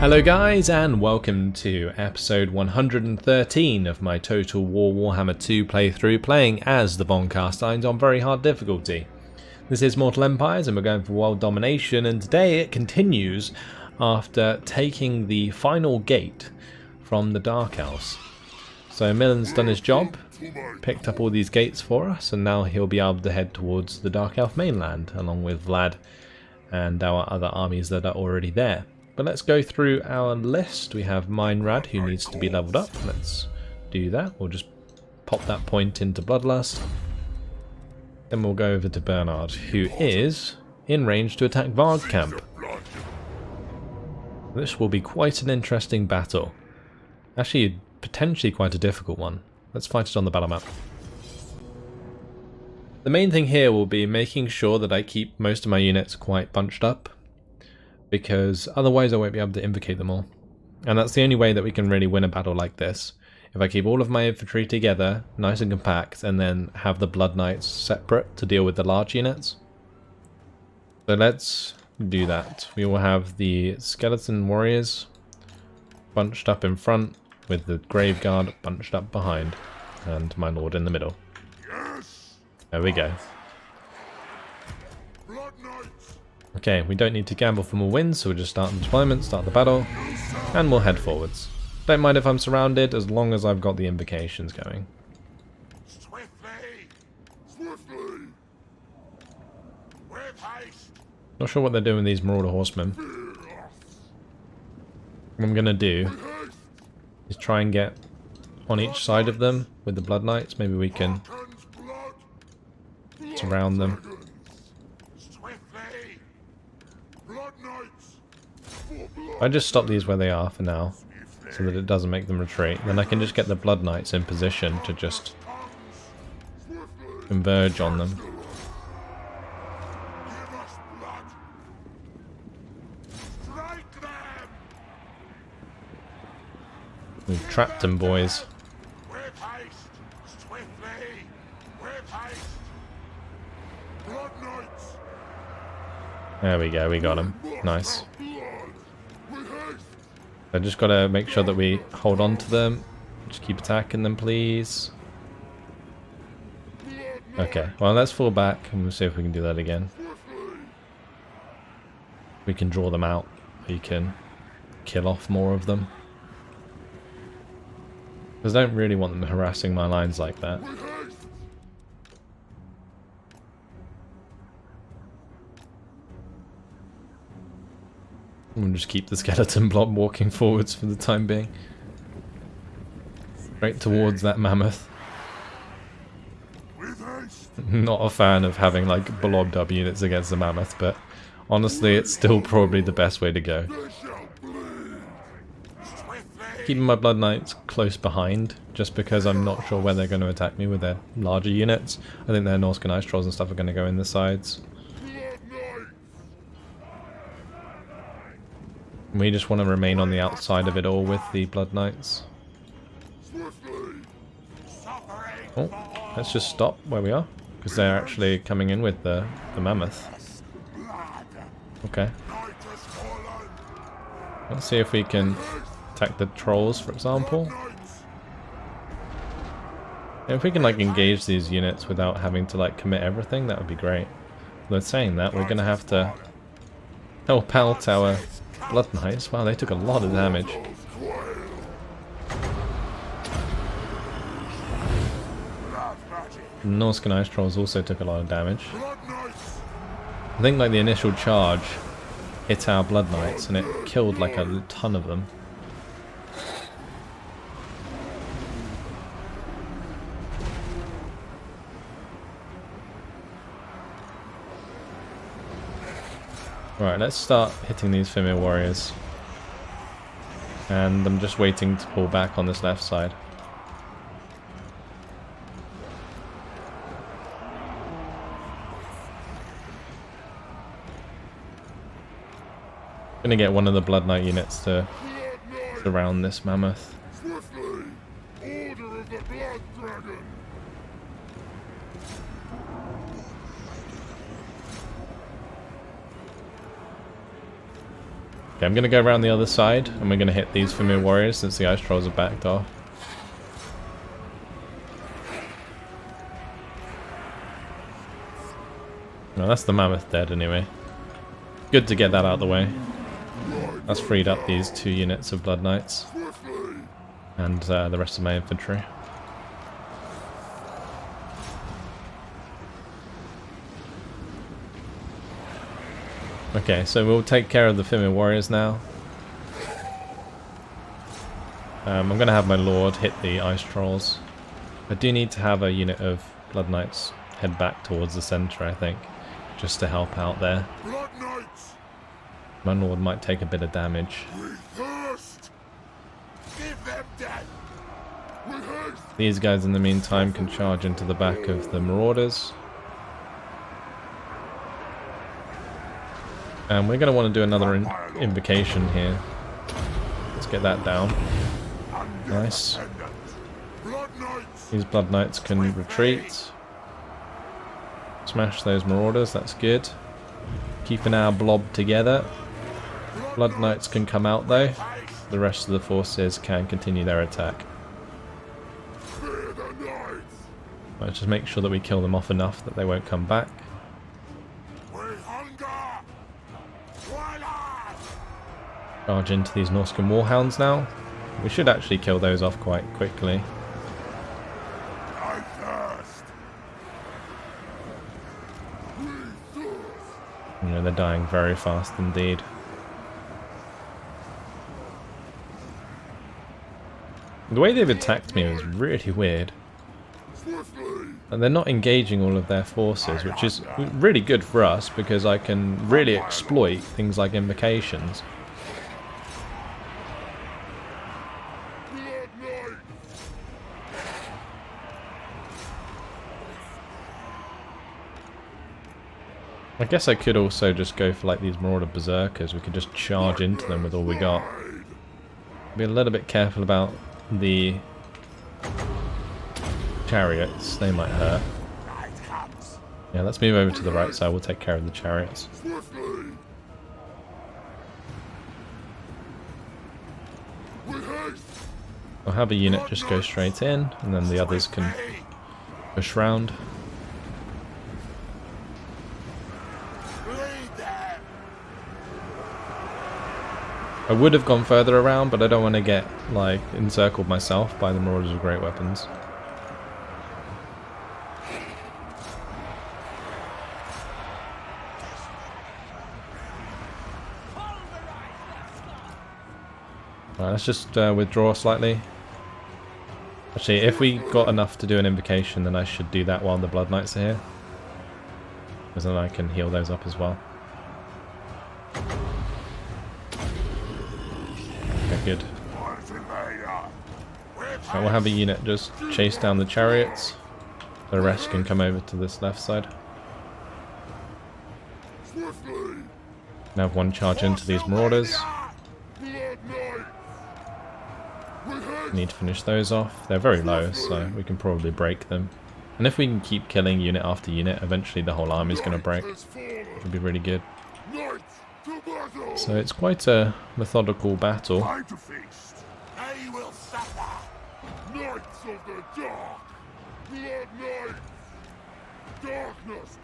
Hello guys, and welcome to episode 113 of my Total War Warhammer 2 playthrough, playing as the Von Carsteins on very hard difficulty. This is Mortal Empires and we're going for world domination, and today it continues after taking the final gate from the Dark Elves. So Millen's done his job, picked up all these gates for us, and now he'll be able to head towards the Dark Elf mainland along with Vlad and our other armies that are already there. But let's go through our list. We have Meinrad, who needs to be leveled up. Let's do that. We'll just pop that point into Bloodlust. Then we'll go over to Bernard, who is in range to attack Varg camp. This will be quite an interesting battle. Actually, potentially quite a difficult one. Let's fight it on the battle map. The main thing here will be making sure that I keep most of my units quite bunched up, because otherwise I won't be able to invocate them all. And that's the only way that we can really win a battle like this. If I keep all of my infantry together, nice and compact, and then have the Blood Knights separate to deal with the large units. So let's do that. We will have the Skeleton Warriors bunched up in front, with the Grave Guard bunched up behind, and my Lord in the middle. There we go. Okay, we don't need to gamble for more wins, so we'll just start the deployment, start the battle, and we'll head forwards. Don't mind if I'm surrounded, as long as I've got the invocations going. Swiftly. With haste. Not sure what they're doing with these Marauder Horsemen. What I'm going to do is try and get on each side of them with the Blood Knights. Maybe we can surround them. I just stop these where they are for now, so that it doesn't make them retreat. Then I can just get the Blood Knights in position to just converge on them. We've trapped them, boys. There we go, we got him. Nice. I just gotta make sure that we hold on to them. Just keep attacking them, please. Okay, well, let's fall back and we'll see if we can do that again. We can draw them out. We can kill off more of them. Because I don't really want them harassing my lines like that. We'll just keep the skeleton block walking forwards for the time being. Straight towards that mammoth. Not a fan of having like blobbed up units against the mammoth, but honestly it's still probably the best way to go. Keeping my Blood Knights close behind, just because I'm not sure where they're going to attack me with their larger units. I think their Norscan Ice Trolls and stuff are going to go in the sides. We just want to remain on the outside of it all with the Blood Knights. Oh, let's just stop where we are, because they're actually coming in with the mammoth. Okay. Let's see if we can attack the trolls, for example. And if we can like engage these units without having to like commit everything, that would be great. Though saying that, we're going to have to help out our Blood Knights. Wow, they took a lot of damage. Norscan Ice Trolls also took a lot of damage. I think like the initial charge hit our Blood Knights and it killed like a ton of them. Right, let's start hitting these female warriors. And I'm just waiting to pull back on this left side. Gonna get one of the Blood Knight units to surround this mammoth. Order of the Blood Dragon. Okay, I'm going to go around the other side, and we're going to hit these Fimir warriors since the ice trolls have backed off. No, that's the mammoth dead anyway. Good to get that out of the way. That's freed up these 2 units of Blood Knights. And the rest of my infantry. Okay, so we'll take care of the Fimir warriors now. I'm going to have my lord hit the ice trolls. I do need to have a unit of Blood Knights head back towards the centre, I think, just to help out there. My lord might take a bit of damage. These guys in the meantime can charge into the back of the marauders. And we're going to want to do another invocation here. Let's get that down. Nice. These Blood Knights can retreat. Smash those marauders, that's good. Keeping our blob together. Blood Knights can come out though. The rest of the forces can continue their attack. Let's just make sure that we kill them off enough that they won't come back. Charge into these Norscan Warhounds now. We should actually kill those off quite quickly. You know, they're dying very fast indeed. The way they've attacked me was really weird. And they're not engaging all of their forces, which is really good for us because I can really exploit things like invocations. I guess I could also just go for like these Marauder Berserkers. We could just charge into them with all we got. Be a little bit careful about the chariots, they might hurt. Yeah, let's move over to the right side, we'll take care of the chariots. I'll have a unit just go straight in, and then the others can push round. I would have gone further around, but I don't want to get like encircled myself by the Marauders with great weapons. Right, let's just withdraw slightly. Actually, if we got enough to do an invocation, then I should do that while the Blood Knights are here. Because then I can heal those up as well. Okay, good. Right, we'll have a unit just chase down the chariots. The rest can come over to this left side. Now have one charge into these marauders. Need to finish those off. They're very low, so we can probably break them. And if we can keep killing unit after unit, eventually the whole army is going to break. It would be really good. So it's quite a methodical battle.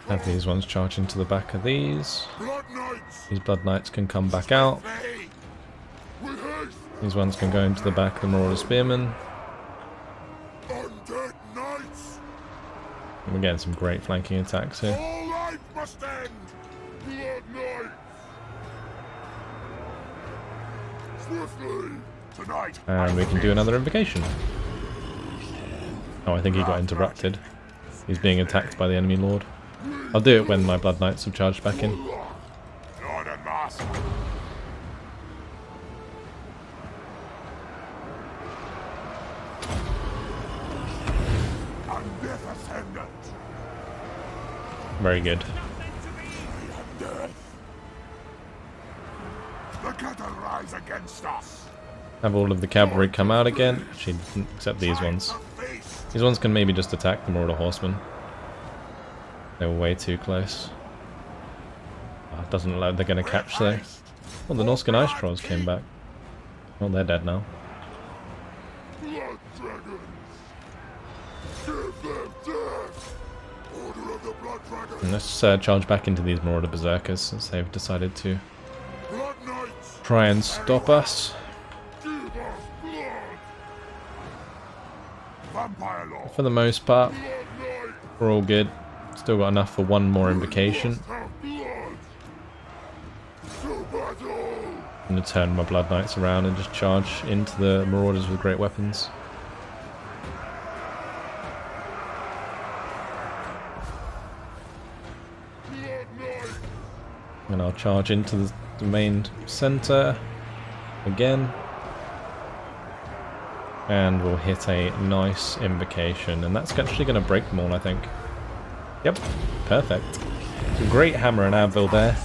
Have these ones charge into the back of these. These Blood Knights can come back out. These ones can go into the back of the Marauder Spearmen. And we're getting some great flanking attacks here. And we can do another invocation. Oh, I think he got interrupted. He's being attacked by the enemy lord. I'll do it when my Blood Knights have charged back in. Very good. Have all of the cavalry come out again. Actually, except these ones. These ones can maybe just attack the Marauder Horsemen. They were way too close. Oh, it doesn't look like they're going to catch though. Oh, the Norscan Ice Trolls came back. Oh, they're dead now. Blood dragons! Give them death! Order of the Blood Dragons! And let's charge back into these Marauder Berserkers since they've decided to Blood Knights! try and stop us. Give us blood! Vampire Law! For the most part, Blood Knight! we're all good. Still got enough for one more invocation. Must have blood! To battle! I'm going to turn my Blood Knights around and just charge into the Marauders with great weapons. Blood Knight! And I'll charge into the main centre again. And we'll hit a nice invocation. And that's actually going to break them all, I think. Yep, perfect. So great hammer and anvil there.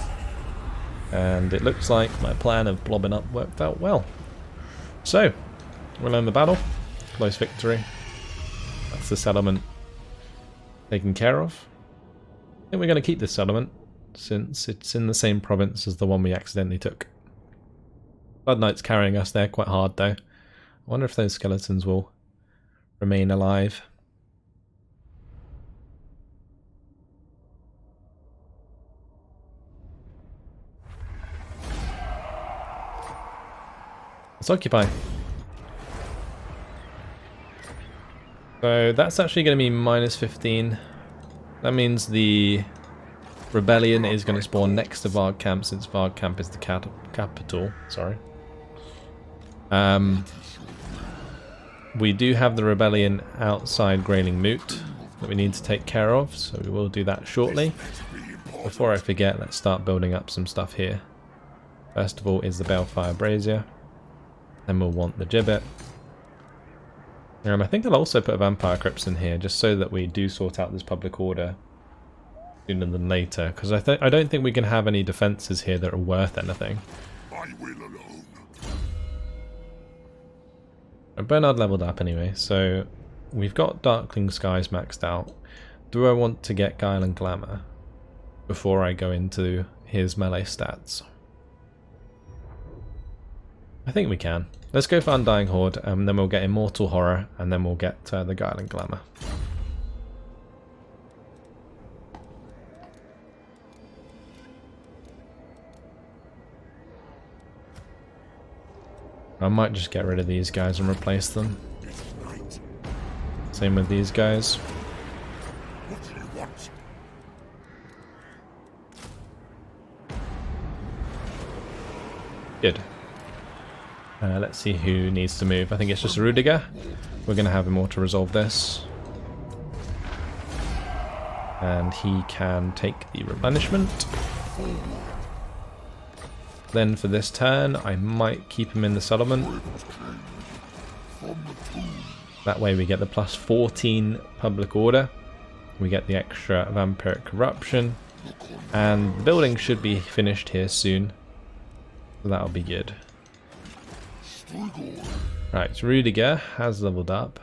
And it looks like my plan of blobbing up worked out well. So, we'll end the battle. Close victory. That's the settlement taken care of. I think we're going to keep this settlement, since it's in the same province as the one we accidentally took. Blood Knight's carrying us there quite hard though. I wonder if those skeletons will remain alive. Let's occupy. So that's actually going to be minus 15. That means the rebellion is going to spawn next to Varg Camp, since Varg Camp is the capital. Sorry. We do have the rebellion outside Grayling Moot that we need to take care of, so we will do that shortly. Before I forget, let's start building up some stuff here. First of all is the Balefire Brazier. Then we'll want the Gibbet. I think I'll also put a Vampire Crypts in here, just so that we do sort out this public order sooner than later, because I don't think we can have any defences here that are worth anything. I will alone. Bernard leveled up anyway, so we've got Darkling Skies maxed out. Do I want to get Guile and Glamour before I go into his melee stats? I think we can. Let's go for Undying Horde, and then we'll get Immortal Horror, and then we'll get the Guile and Glamour. I might just get rid of these guys and replace them. Same with these guys. What do you want? Good. Let's see who needs to move. I think it's just Rudiger. We're going to have him auto resolve this. And he can take the replenishment. Then for this turn, I might keep him in the settlement. That way we get the plus 14 public order. We get the extra vampiric corruption. And the building should be finished here soon. So that'll be good. Right, so Rudiger has leveled up.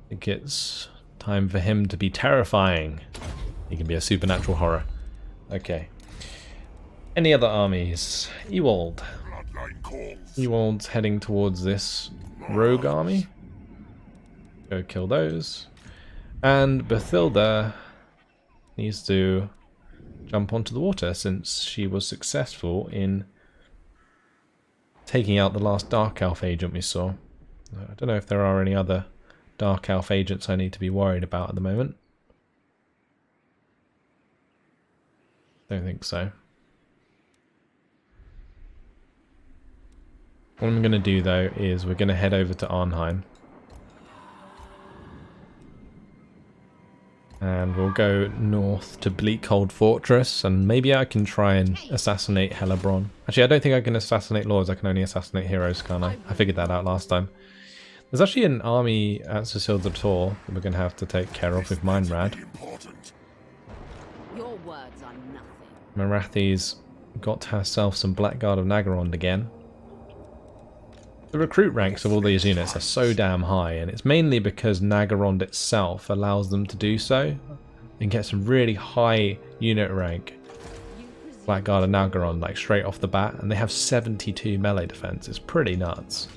I think it's time for him to be terrifying. He can be a supernatural horror. Okay. Any other armies? Ewald. Ewald's heading towards this rogue army. Go kill those. And Bathilda needs to jump onto the water, since she was successful in taking out the last Dark Elf agent we saw. I don't know if there are any other Dark Elf agents I need to be worried about at the moment. Don't think so. What I'm going to do though is we're going to head over to Arnheim. And we'll go north to Bleakhold Fortress, and maybe I can try and assassinate Hellebrand. Actually, I don't think I can assassinate lords, I can only assassinate heroes, can't I? I figured that out last time. There's actually an army at Cecil de Tor that we're going to have to take care of with Meinrad. Your words are nothing. Marathi's got herself some Blackguard of Nagarond again. The recruit ranks of all these units are so damn high, and it's mainly because Nagarond itself allows them to do so and get some really high unit rank. Blackguard and Nagaron like straight off the bat, and they have 72 melee defense. It's pretty nuts.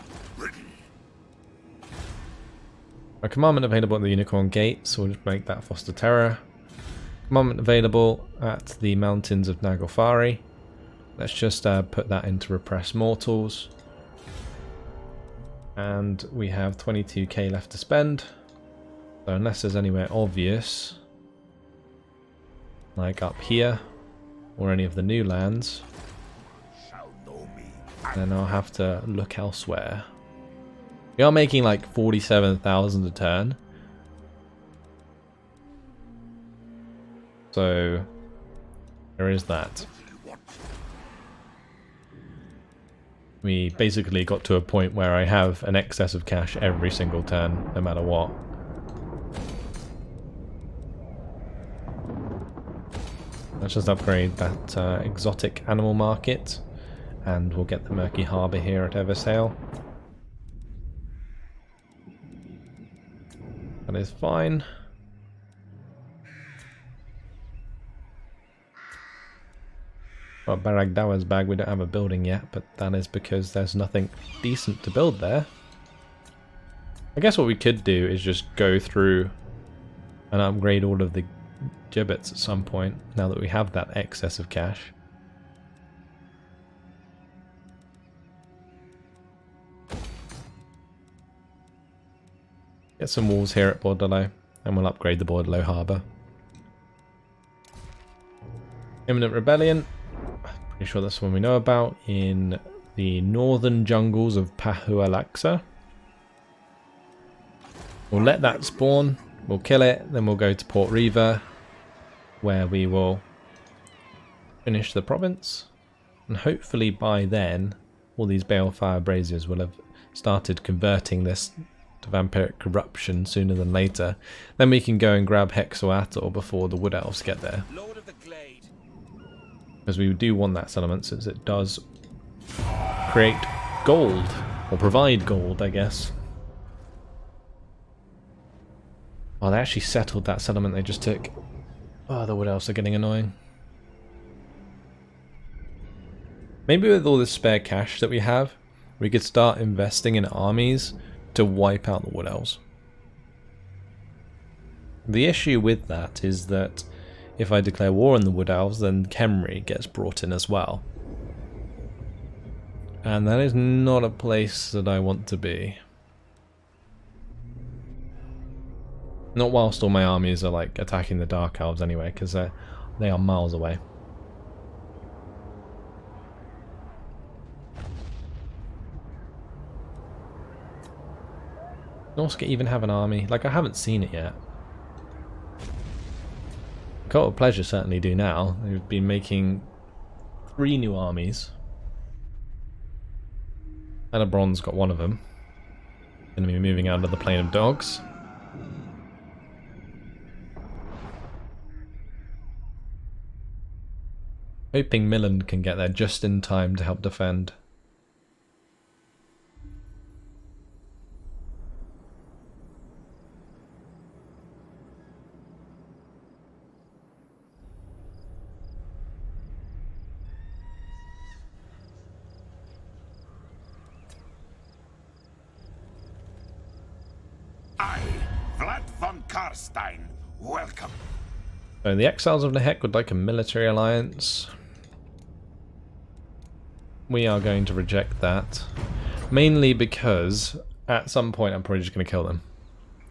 A commandment available at the Unicorn Gate, so we'll just make that Foster Terror. Commandment available at the Mountains of Naglfari. Let's just put that into Repress Mortals. And we have 22k left to spend. So unless there's anywhere obvious, like up here, or any of the new lands, then I'll have to look elsewhere. We are making like 47,000 a turn. So there is that. We basically got to a point where I have an excess of cash every single turn, no matter what. Let's just upgrade that exotic animal market, and we'll get the Murky Harbour here at Eversail. That is fine. Well, Baragdawa's bag, we don't have a building yet, but that is because there's nothing decent to build there. I guess what we could do is just go through and upgrade all of the gibbets at some point, now that we have that excess of cash. Get some walls here at Bordello, and we'll upgrade the Bordello Harbour. Imminent Rebellion. Pretty sure that's one we know about, in the northern jungles of Pahualaxa. We'll let that spawn, we'll kill it, then we'll go to Port Riva, where we will finish the province. And hopefully by then, all these Balefire Braziers will have started converting this to vampiric corruption sooner than later. Then we can go and grab Hexoator before the Wood Elves get there. Because we do want that settlement, since it does create gold, or provide gold, I guess. Oh, they actually settled that settlement they just took. Oh, the Wood Elves are getting annoying. Maybe with all this spare cash that we have, we could start investing in armies to wipe out the Wood Elves. The issue with that is that if I declare war on the Wood Elves, then Khemri gets brought in as well. And that is not a place that I want to be. Not whilst all my armies are like attacking the Dark Elves anyway, because they are miles away. Norska even have an army? Like, I haven't seen it yet. Cult of Pleasure certainly do now. They've been making 3 new armies. And a bronze got one of them. Going to be moving out of the Plain of Dogs. Hoping Millen can get there just in time to help defend. I, Vlad von Carstein, welcome. So the Exiles of Nehek would like a military alliance. We are going to reject that. Mainly because at some point I'm probably just going to kill them.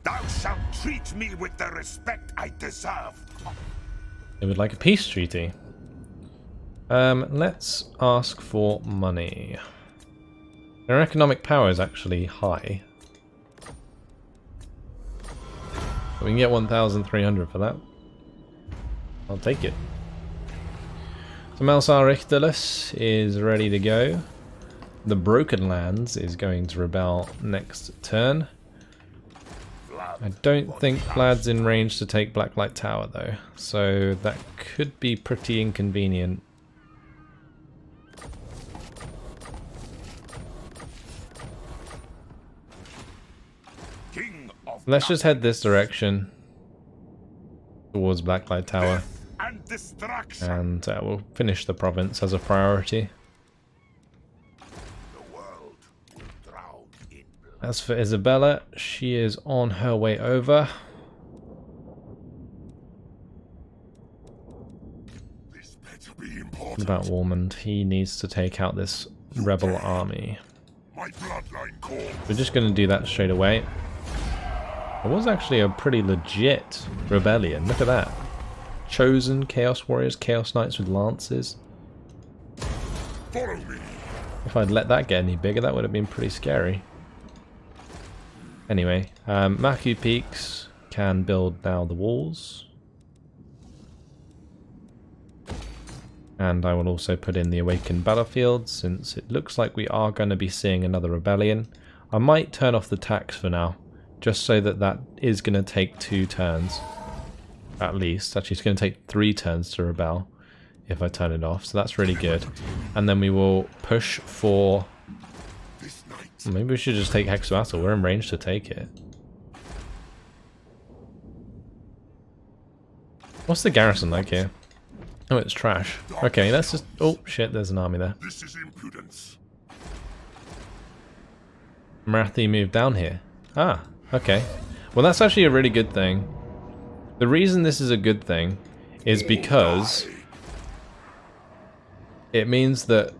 Thou shalt treat me with the respect I deserve. They would like a peace treaty. Let's ask for money. Their economic power is actually high. We can get 1,300 for that. I'll take it. So Malsar Ichtalus is ready to go. The Broken Lands is going to rebel next turn. I don't think Vlad's in range to take Blacklight Tower though, so that could be pretty inconvenient. Let's just head this direction towards Blacklight Tower. and destruction. And we'll finish the province as a priority. The world will drown in blood. As for Isabella, she is on her way over. This better be What important. about Warmond? He needs to take out this rebel army. My bloodline calls. We're just going to do that straight away. It was actually a pretty legit rebellion. Look at that. Chosen Chaos Warriors, Chaos Knights with lances. Follow me. If I'd let that get any bigger, that would have been pretty scary. Anyway, Maku Peaks can build now the walls. And I will also put in the Awakened Battlefield, since it looks like we are going to be seeing another rebellion. I might turn off the tax for now, just so that that is going to take 2 turns. At least. Actually, it's going to take 3 turns to rebel if I turn it off, so that's really good. And then we will push for... This night. Maybe we should just take Hexabattle. We're in range to take it. What's the garrison like here? Oh, it's trash. Okay, let's just... Oh, shit, there's an army there. This is impudence. Marathi moved down here. Ah, okay. Well, that's actually a really good thing. The reason this is a good thing is because it means that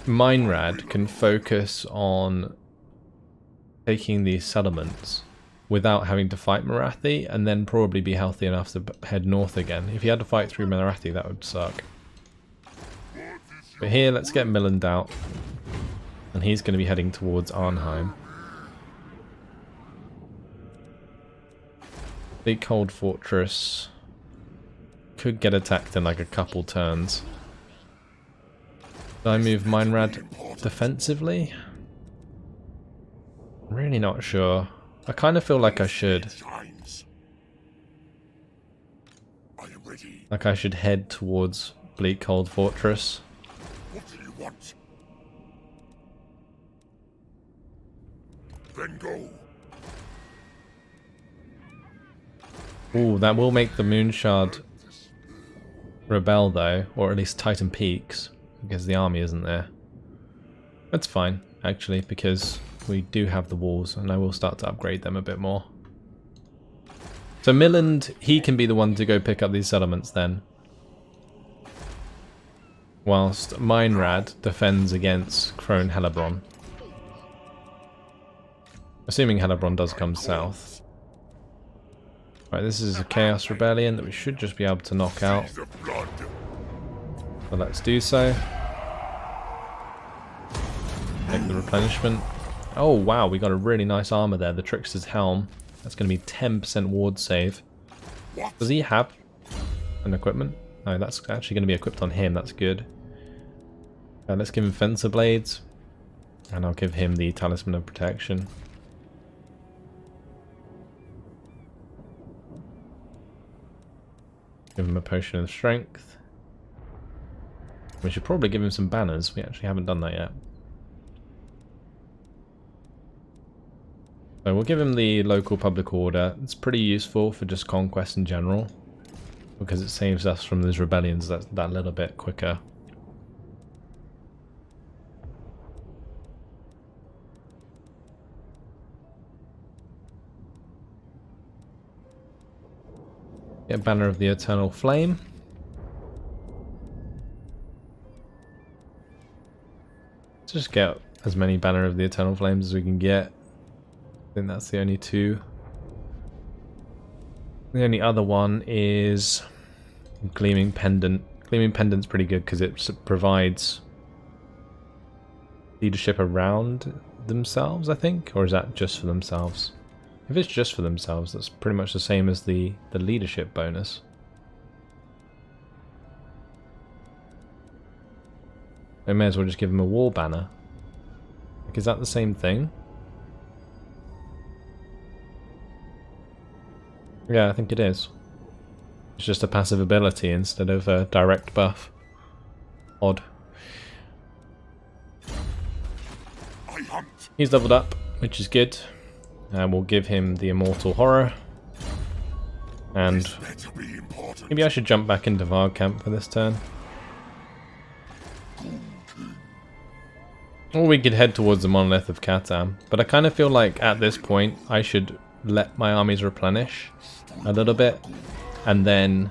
Meinrad can focus on taking these settlements without having to fight Marathi, and then probably be healthy enough to head north again. If he had to fight through Marathi, that would suck. But here, let's get Milland out. And he's going to be heading towards Arnheim. Big Cold Fortress could get attacked in like a couple turns. Do I move Meinrad defensively? I'm really not sure. I kind of feel like I should. Shines. I am ready. Like I should head towards Bleak Cold Fortress. What do you want? Then go. Ooh, that will make the Moonshard rebel though, or at least Titan Peaks, because the army isn't there. That's fine, actually, because we do have the walls, and I will start to upgrade them a bit more. So Milland, he can be the one to go pick up these settlements then. Whilst Meinrad defends against Crone Hellebron. Assuming Hellebron does come south. Right, this is a Chaos Rebellion that we should just be able to knock out. Seas of blood. So let's do so. Make the replenishment. Oh wow, we got a really nice armor there, the Trickster's Helm. That's going to be 10% ward save. What? Does he have an equipment? No, that's actually going to be equipped on him, that's good. Let's give him Fencer Blades. And I'll give him the Talisman of Protection. Give him a Potion of Strength. We should probably give him some banners, we actually haven't done that yet. So we'll give him the local public order. It's pretty useful for just conquest in general, because it saves us from those rebellions that little bit quicker. Get Banner of the Eternal Flame. Let's just get as many Banner of the Eternal Flames as we can get. I think that's the only two. The only other one is Gleaming Pendant. Gleaming Pendant's pretty good because it provides leadership around themselves, I think? Or is that just for themselves? If it's just for themselves, that's pretty much the same as the leadership bonus. I may as well just give them a war banner. Like, is that the same thing? Yeah, I think it is. It's just a passive ability instead of a direct buff. Odd. I hunt. He's leveled up, which is good. And we'll give him the Immortal Horror. And Better be important. maybe I should jump back into Varg camp for this turn. Or we could head towards the monolith of Catan, but I kind of feel like at this point I should let my armies replenish a little bit and then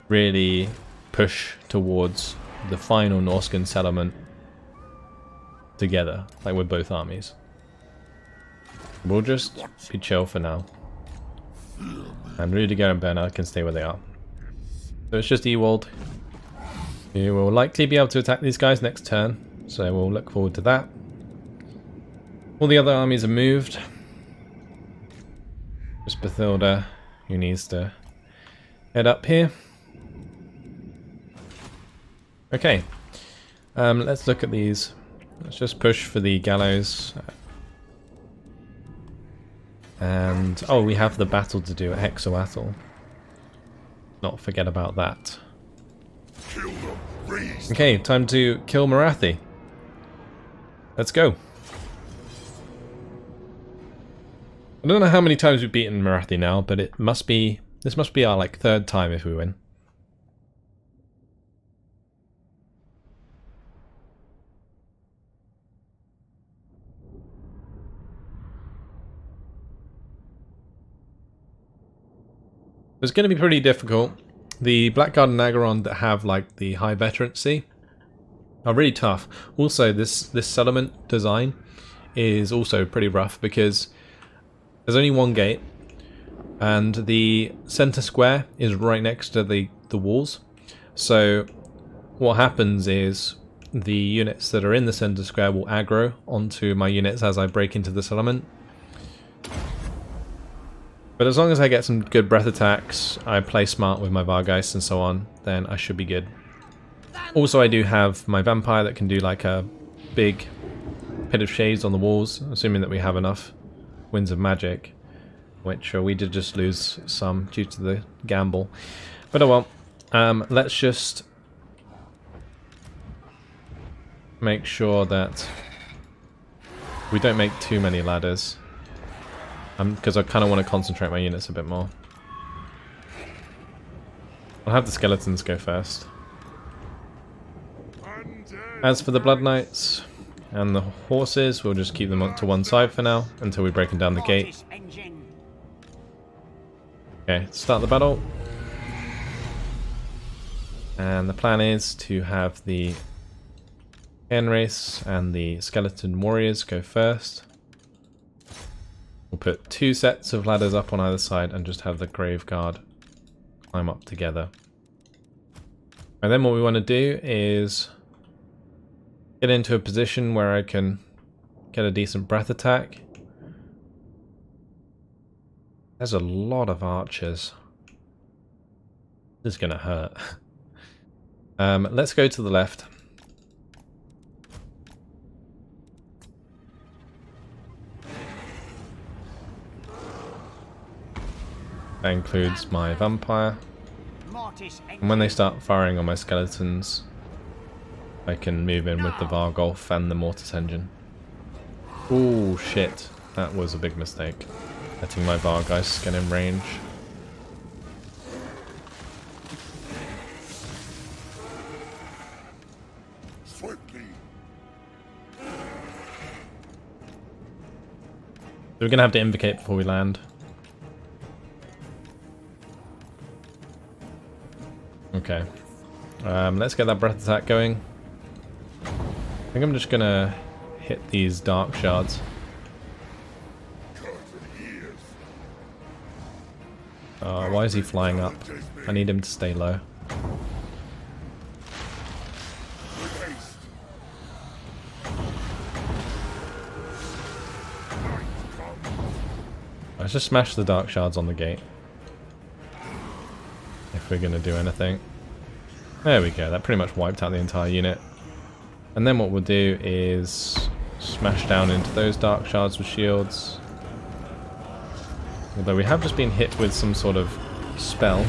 really push towards the final Norscan settlement together, like with both armies. We'll just be chill for now. And Rudiger and Bernard can stay where they are. So it's just Ewald. You will likely be able to attack these guys next turn, so we'll look forward to that. All the other armies are moved. Just Bathilda, who needs to head up here. Okay, let's look at these. Let's just push for the gallows. And, oh, we have the battle to do at Hexoatl. Not forget about that. Kill them. Raise. Okay, time to kill Marathi. Let's go. I don't know how many times we've beaten Marathi now, but it must be, this must be our like third time if we win. It's going to be pretty difficult. The Blackguard and Agaron that have like the high veterancy are really tough. Also, this settlement design is also pretty rough because there's only one gate and the center square is right next to the walls. So what happens is the units that are in the center square will aggro onto my units as I break into the settlement. But as long as I get some good breath attacks, I play smart with my Vargeist and so on, then I should be good. Also, I do have my Vampire that can do like a big pit of shades on the walls, assuming that we have enough Winds of Magic, which we did just lose some due to the gamble. But oh well, let's just make sure that we don't make too many ladders. Because I kind of want to concentrate my units a bit more. I'll have the skeletons go first. As for the Blood Knights and the horses, we'll just keep them up to one side for now until we break them down the gate. Okay, start the battle. And the plan is to have the Cairn Race and the Skeleton Warriors go first. We'll put 2 sets of ladders up on either side and just have the Grave Guard climb up together. And then what we want to do is get into a position where I can get a decent breath attack. There's a lot of archers. This is going to hurt. Let's go to the left. That includes my Vampire. And when they start firing on my skeletons, I can move in with the Vargolf and the Mortis Engine. Ooh, shit. That was a big mistake. Letting my Vargeist get in range. Swiftly. So we're going to have to invocate before we land. Okay. Let's get that breath attack going. I think I'm just going to hit these dark shards. Why is he flying up? I need him to stay low. Let's just smash the dark shards on the gate. If we're going to do anything. There we go, that pretty much wiped out the entire unit. And then what we'll do is smash down into those dark shards with shields. Although we have just been hit with some sort of spell.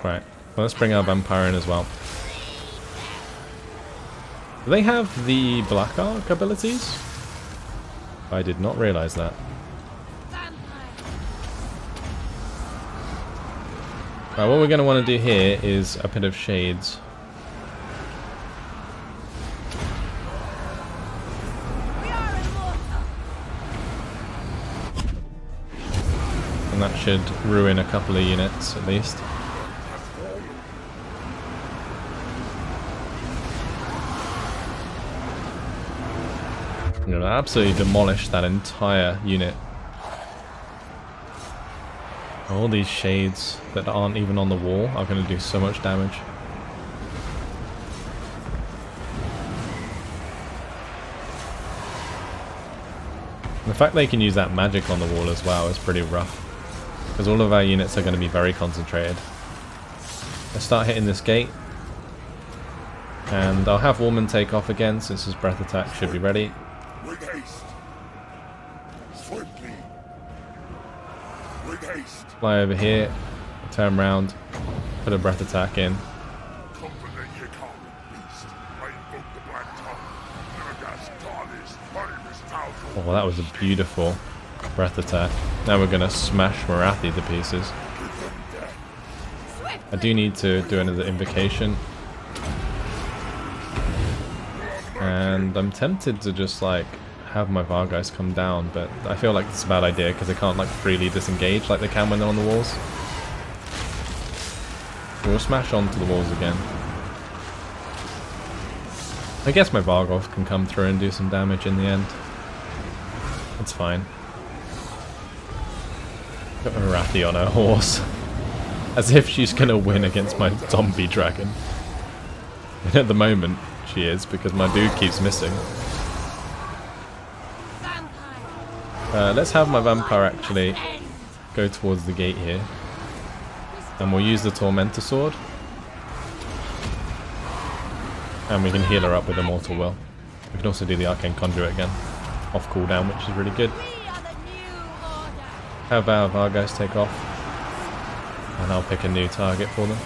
Right, well, let's bring our Vampire in as well. Do they have the Black Arc abilities? I did not realise that. Right, what we're going to want to do here is a bit of shades. And that should ruin a couple of units at least. I'm going to absolutely demolish that entire unit. All these shades that aren't even on the wall are going to do so much damage. The fact they can use that magic on the wall as well is pretty rough, because all of our units are going to be very concentrated. Let's start hitting this gate, and I'll have Woman take off again since his breath attack should be ready. With haste. Swiftly. With haste. Fly over here, turn round, put a breath attack in. Company ye come, beast. I invoke the black tongue. Nergas Talis, Marimus Talco. Oh, that was a beautiful breath attack. Now we're going to smash Marathi to pieces. I do need to do another invocation. And I'm tempted to just like have my Vargeist come down, but I feel like it's a bad idea because they can't like freely disengage like they can when they're on the walls. We'll smash onto the walls again. I guess my Vargolf can come through and do some damage in the end. That's fine. Got Marathi on her horse. As if she's gonna win against my zombie dragon. And at the moment, she is, because my dude keeps missing. Let's have my vampire actually go towards the gate here. And we'll use the Tormentor Sword. And we can heal her up with Immortal Will. We can also do the Arcane Conduit again, off cooldown, which is really good. Have our Vargeist take off. And I'll pick a new target for them.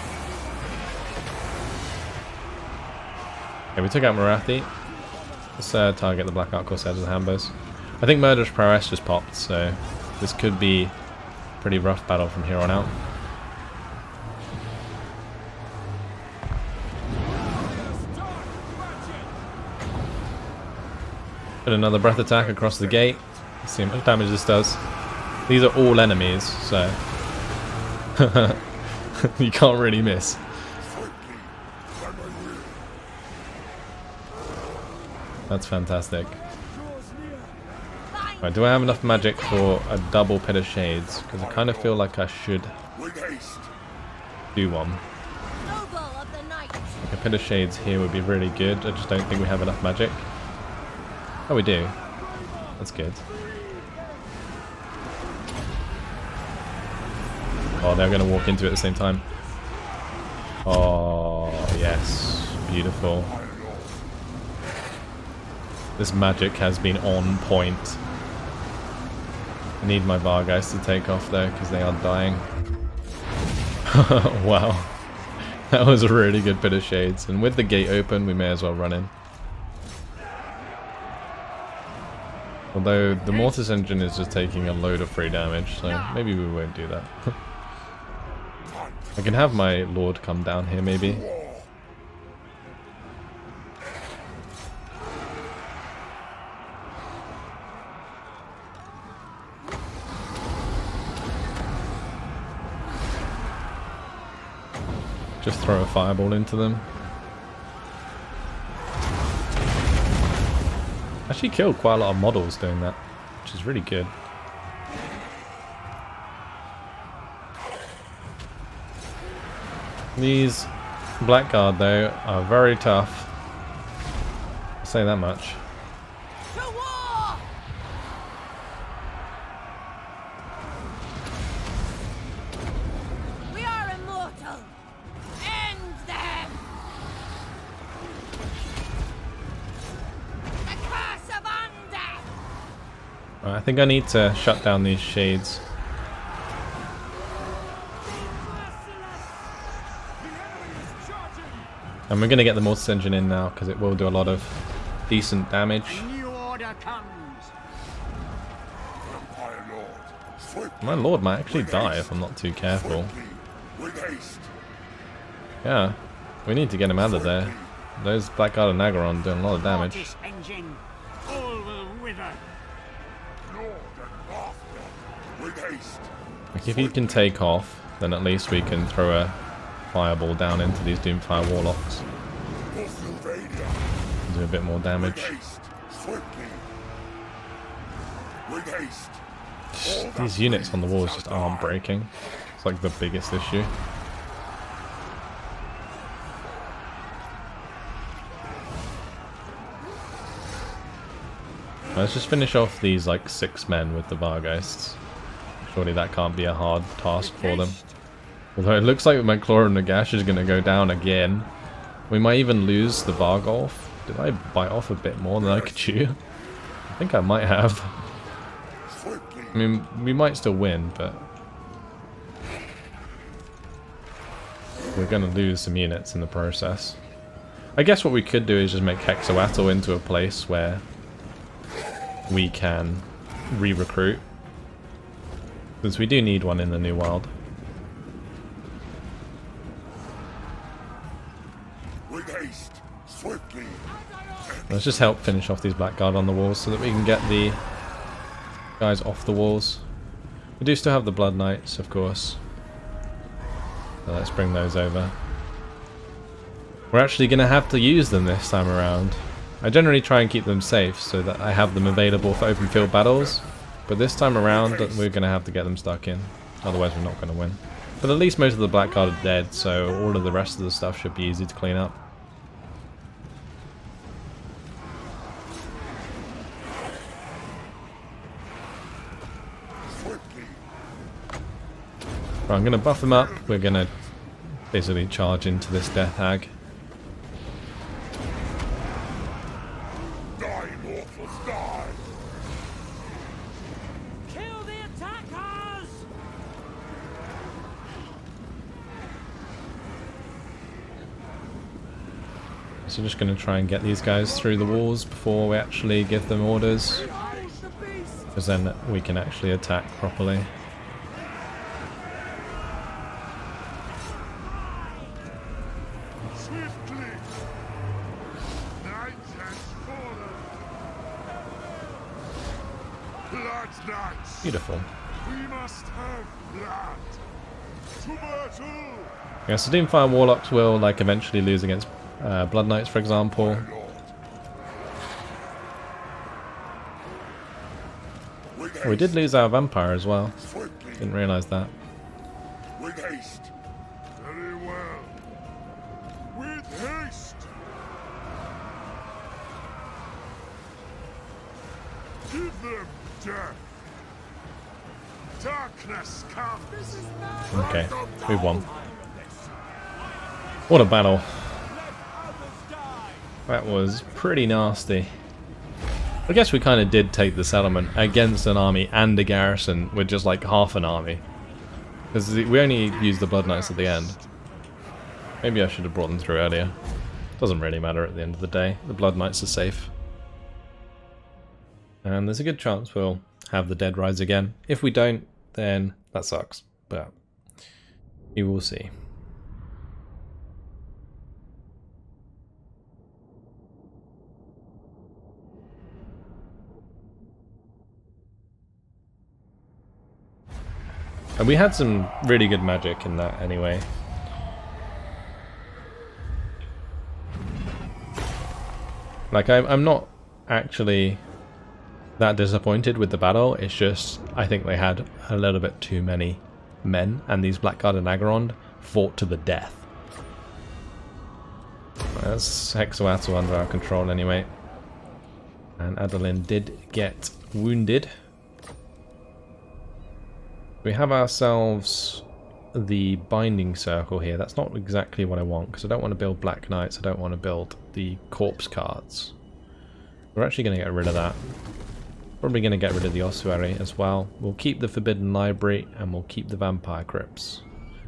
Okay, we took out Marathi. Let's target the Black Arc Corsairs with the Hambos. I think Murderous Prowess just popped, so this could be a pretty rough battle from here on out. Put another breath attack across the gate. Let's see how much damage this does. These are all enemies, so you can't really miss. That's fantastic. Right, do I have enough magic for a double Pit of Shades? Because I kind of feel like I should do one. Like a Pit of Shades here would be really good. I just don't think we have enough magic. Oh, we do. That's good. Oh, they're going to walk into it at the same time. Oh, yes. Beautiful. This magic has been on point. I need my Vargeist to take off though, because they are dying. Wow. That was a really good Pit of Shades. And with the gate open, we may as well run in. Although the Mortis Engine is just taking a load of free damage, so maybe we won't do that. I can have my Lord come down here maybe. Just throw a fireball into them. Actually killed quite a lot of models doing that, which is really good. These Blackguard though are very tough. I'll say that much. I think I need to shut down these shades. And we're going to get the Mortis Engine in now because it will do a lot of decent damage. Swiftly. My lord might actually die if I'm not too careful. With haste. Yeah, we need to get him out of there. Those Blackguard and Nagaron doing a lot of damage. Mortis engine, all will wither. Lord and master. With haste. Like if he can take off, then at least we can throw a fireball down into these Doomfire Warlocks. For Sylvania. Do a bit more With damage. haste. Swiftly. With haste. All that These units on the walls breathes just shall aren't die. breaking. It's like the biggest issue. Let's just finish off these like 6 men with the Vargheists. Surely that can't be a hard task for them. Although it looks like my Claw and Nagash is going to go down again. We might even lose the Vargolf. Did I bite off a bit more than I could chew? I think I might have. Swiftly. I mean, we might still win, but we're going to lose some units in the process. I guess what we could do is just make Hexawatl into a place where we can re-recruit. Because we do need one in the New World. With haste. Swiftly. Let's just help finish off these Blackguard on the walls so that we can get the guys off the walls. We do still have the Blood Knights, of course. So let's bring those over. We're actually going to have to use them this time around. I generally try and keep them safe so that I have them available for open field battles. But this time around we're going to have to get them stuck in. Otherwise we're not going to win. But at least most of the Blackguard are dead, so all of the rest of the stuff should be easy to clean up. Swiftly. Right, I'm going to buff them up. We're going to basically charge into this Death Hag. Die, mortals, die. Kill the attackers! So we're just going to try and get these guys through the walls before we actually give them orders. Because then we can actually attack properly. Swiftly. Night has fallen. Blood knights. Beautiful. We must have blood. To battle. Yeah, so Doomfire Warlocks will like eventually lose against Blood Knights, for example. Lord. With haste. We did lose our Vampire as well. Swiftly. Didn't realise that. With haste. Very well. With haste. Give them death. Darkness come. This is not Okay, we won. What a battle. That was pretty nasty. I guess we kind of did take the settlement against an army and a garrison with just like half an army. Because we only used the Blood Knights at the end. Maybe I should have brought them through earlier. Doesn't really matter at the end of the day. The Blood Knights are safe. And there's a good chance we'll have the dead rise again. If we don't, then that sucks. But you will see. And we had some really good magic in that anyway. Like, I'm not actually that disappointed with the battle. It's just, I think they had a little bit too many men, and these Blackguard and Agarond fought to the death. That's Hexawatl under our control anyway. And Adeline did get wounded. We have ourselves the binding circle here. That's not exactly what I want, because I don't want to build Black Knights. I don't want to build the corpse cards. We're actually going to get rid of that. Probably going to get rid of the ossuary as well. We'll keep the Forbidden Library, and we'll keep the Vampire Crypts.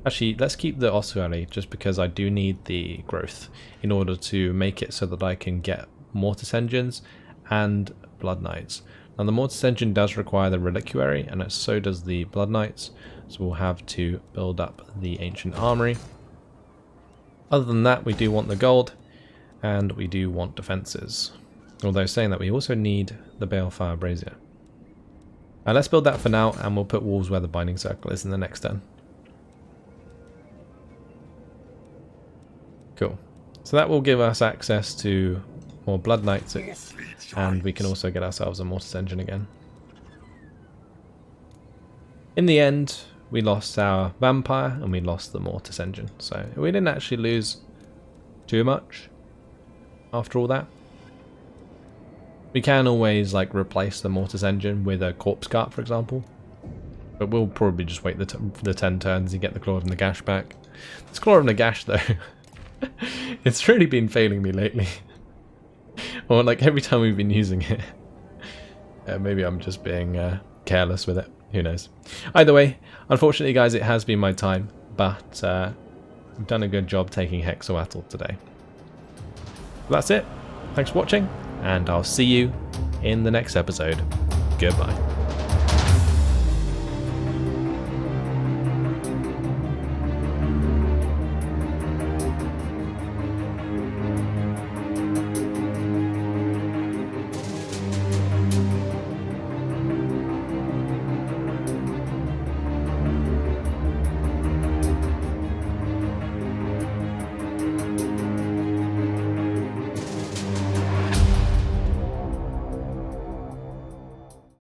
Actually, let's keep the ossuary, just because I do need the growth in order to make it so that I can get Mortis Engines and Blood Knights. Now the Mortis Engine does require the Reliquary, and so does the Blood Knights, so we'll have to build up the Ancient Armory. Other than that, we do want the gold, and we do want defences. Although saying that, we also need the Balefire Brazier. Let's build that for now, and we'll put walls where the Binding Circle is in the next turn. Cool. So that will give us access to more Blood Knights, and we can also get ourselves a Mortis Engine again. In the end, we lost our Vampire, and we lost the Mortis Engine. So we didn't actually lose too much after all that. We can always like replace the Mortis Engine with a Corpse Cart, for example. But we'll probably just wait the 10 turns and get the Claw of Nagash back. This Claw of Nagash, though, it's really been failing me lately. Or like every time we've been using it. Maybe I'm just being careless with it. Who knows? Either way, unfortunately, guys, it has been my time. But I've done a good job taking Hexawatl today. That's it. Thanks for watching, and I'll see you in the next episode. Goodbye.